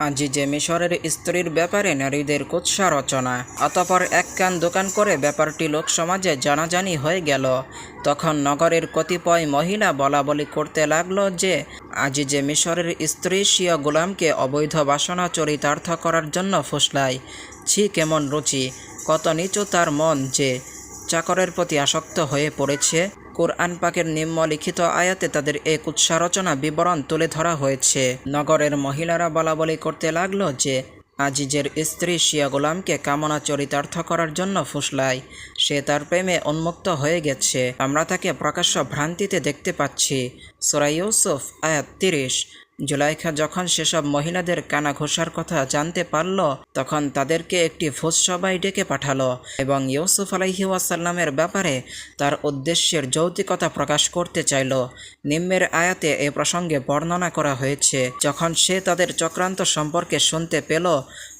আজিজে মিশরের স্ত্রীর ব্যাপারে নারীদের কুৎসা রচনা। অতঃপর এক কান দোকান করে ব্যাপারটি লোকসমাজে জানাজানি হয়ে গেল। তখন নগরের কতিপয় মহিলা বলাবলি করতে লাগলো যে আজিজে মিশরের স্ত্রী স্বীয় গোলামকে অবৈধ বাসনা চরিতার্থ করার জন্য ফুসলায়। ছি, কেমন রুচি, কত নিচু তার মন যে চাকরের প্রতি আসক্ত হয়ে পড়েছে। কোরআন পাকের নিম্নলিখিত আয়াতে তাদের এই কুৎসা রচনা বিবরণ তুলে ধরা হয়েছে। নগরের মহিলারা বলাবলি করতে লাগলো যে আজিজের স্ত্রী স্বীয় গোলামকে কামনা চরিতার্থ করার জন্য ফুসলায়। সে তার প্রেমে উন্মুক্ত হয়ে গেছে। আমরা তাকে প্রকাশ্য ভ্রান্তিতে দেখতে পাচ্ছি। সূরা ইউসুফ আয়াত ৩০। জুলাইখা যখন সেসব মহিলাদের কানা ঘোষার কথা জানতে পারল, তখন তাদেরকে একটি ভোজসভায় ডেকে পাঠালো এবং ইউসুফ আলাইহি ওয়াসাল্লামের ব্যাপারে তার উদ্দেশ্যের যৌক্তিকতা প্রকাশ করতে চাইল। নিম্নের আয়াতে এ প্রসঙ্গে বর্ণনা করা হয়েছে। যখন সে তাদের চক্রান্ত সম্পর্কে শুনতে পেল,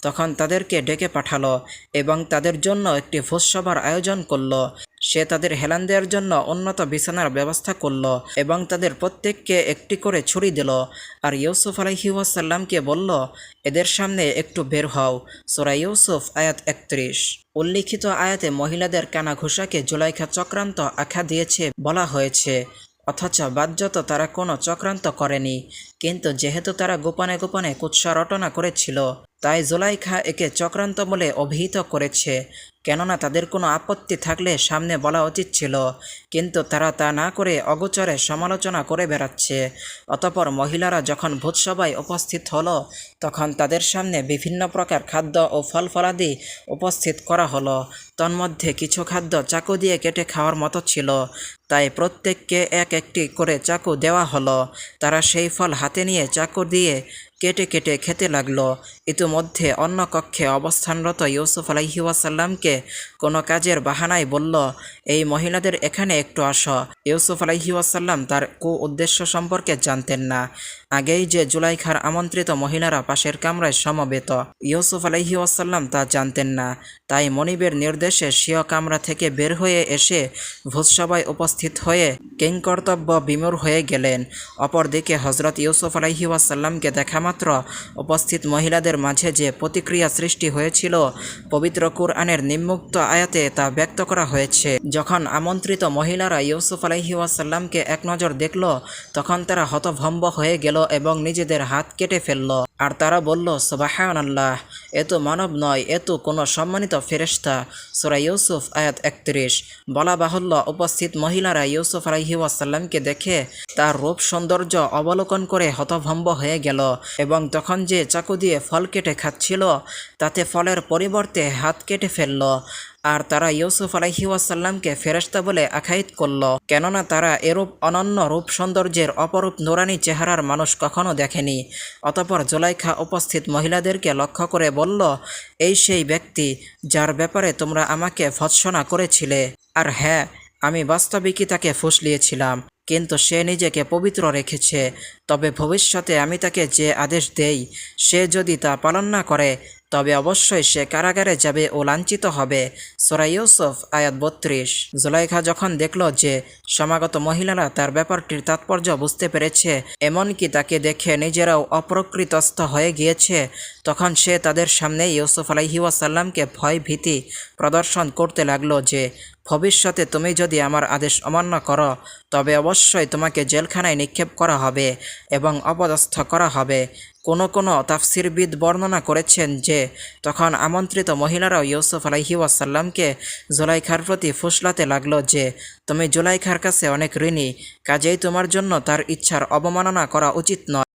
তখন তাদেরকে ডেকে পাঠালো এবং তাদের জন্য একটি ভোজসভার আয়োজন করল। সে তাদের হেলান দেওয়ার জন্য উন্নত বিছানার ব্যবস্থা করল এবং তাদের প্রত্যেককে একটি করে ছুরি দিল। আর ইউসুফ আলাইহি ওয়াসাল্লামকে বলল, এদের সামনে একটু বের হও। সূরা ইউসুফ আয়াত ৩১। উল্লিখিত আয়াতে মহিলাদের কানা ঘোষাকে জুলাইখা চক্রান্ত আখ্যা দিয়েছে বলা হয়েছে, অথচ বাহ্যত তারা কোনো চক্রান্ত করেনি। কিন্তু যেহেতু তারা গোপনে গোপনে কুৎসা রটনা করেছিল, তাই জুলাইখা একে চক্রান্ত বলে অভিহিত করেছে। কেননা তাদের কোনো আপত্তি থাকলে সামনে বলা উচিত ছিল, কিন্তু তারা তা না করে অগোচরে সমালোচনা করে বেড়াচ্ছে। অতঃপর মহিলারা যখন ভোজসভায় উপস্থিত হলো, তখন তাদের সামনে বিভিন্ন প্রকার খাদ্য ও ফলফলাদি উপস্থিত করা হলো। তন্মধ্যে কিছু খাদ্য চাকু দিয়ে কেটে খাওয়ার মতো ছিল, তাই প্রত্যেককে এক একটি করে চাকু দেওয়া হলো। তারা সেই ফল হাতে নিয়ে চাকু দিয়ে কেটে কেটে খেতে লাগলো। ইতিমধ্যে অন্য কক্ষে অবস্থানরত ইউসুফ আলাইহি ওয়াসাল্লামকে কোনো কাজের বাহানায় বলল, এই মহিলাদের এখানে একটু আসো। ইউসুফ আলাইহি ওয়াসাল্লাম তার উদ্দেশ্য সম্পর্কে জানতেন না। আগেই যে জুলাইখার আমন্ত্রিত মহিলারা পাশের কামরায় সমবেত, ইউসুফ আলাইহি ওয়াসাল্লাম তা জানতেন না। তাই মনিবের নির্দেশে স্বীয় কামরা থেকে বের হয়ে এসে ভোজসভায় উপস্থিত হয়ে কিংকর্তব্য বিমূঢ় হয়ে গেলেন। অপরদিকে হজরত ইউসুফ আলাইহি ওয়াসাল্লামকে দেখামাত্র উপস্থিত মহিলাদের মাঝে যে প্রতিক্রিয়া সৃষ্টি হয়েছিল, পবিত্র কুরআনের নিম্নোক্ত আয়াতে তা ব্যক্ত করা হয়েছে। যখন আমন্ত্রিত মহিলারা ইউসুফ আলাইহি ওয়াসাল্লামকে এক নজর দেখল, তখন তারা হতভম্ব হয়ে গেল এবং নিজেদের হাত কেটে ফেলল। আর তারা বলল, সুবহানাল্লাহ, এ তো মানব নয়, এ তো কোনো সম্মানিত ফেরেশতা। সূরা ইউসুফ আয়াত ৩১। বলা বাহুল্য, উপস্থিত মহিলারা ইউসুফ আলাইহি ওয়াসাল্লামকে দেখে তার রূপ সৌন্দর্য অবলোকন করে হতভম্ব হয়ে গেল এবং তখন যে চাকু দিয়ে ফল কেটে খাচ্ছিল, তাতে ফলের পরিবর্তে হাত কেটে ফেলল। আর তারা ইউসুফ আলাইহি ওয়াসাল্লামকে ফেরেশতা বলে আখ্যায়িত করল, কেননা তারা এরূপ অনন্য রূপ সৌন্দর্যের অপরূপ নুরানি চেহারার মানুষ কখনো দেখেনি। অতঃপর জুলাইখা উপস্থিত মহিলাদেরকে লক্ষ্য করে বলল, এই সেই ব্যক্তি যার ব্যাপারে তোমরা আমাকে ভৎসনা করেছিলে। আর হ্যাঁ, আমি বাস্তবিকই তাকে ফুসলিয়েছিলাম, কিন্তু সে নিজেকে পবিত্র রেখেছে। তবে ভবিষ্যতে আমি তাকে যে আদেশ দেই, সে যদি তা পালন না করে, তবে অবশ্যই সে কারাগারে যাবে ও লাঞ্ছিত হবে। সূরা ইউসুফ আয়াত ৩২। জুলাইখা যখন দেখল যে সমাগত মহিলারা তার ব্যাপারটির তাৎপর্য বুঝতে পেরেছে, এমনকি তাকে দেখে নিজেরাও অপ্রকৃতস্থ হয়ে গিয়েছে, তখন সে তাদের সামনে ইউসুফ আলাইহি ওয়াসাল্লামকে ভয় ভীতি প্রদর্শন করতে লাগলো যে, ভবিষ্যতে তুমি যদি আমার আদেশ অমান্য করো, তবে অবশ্যই তোমাকে জেলখানায় নিক্ষেপ করা হবে এবং অপদস্থ করা হবে। কোনো তাফসিরবিদ বর্ণনা করেছেন যে তখন আমন্ত্রিত মহিলারাও ইউসুফ আলাইহি ওয়াসাল্লামকে জুলাইখার প্রতি ফুসলাতে লাগলো যে, তুমি জুলাইখার কাছে অনেক ঋণী, কাজেই তোমার জন্য তার ইচ্ছার অবমাননা করা উচিত নয়।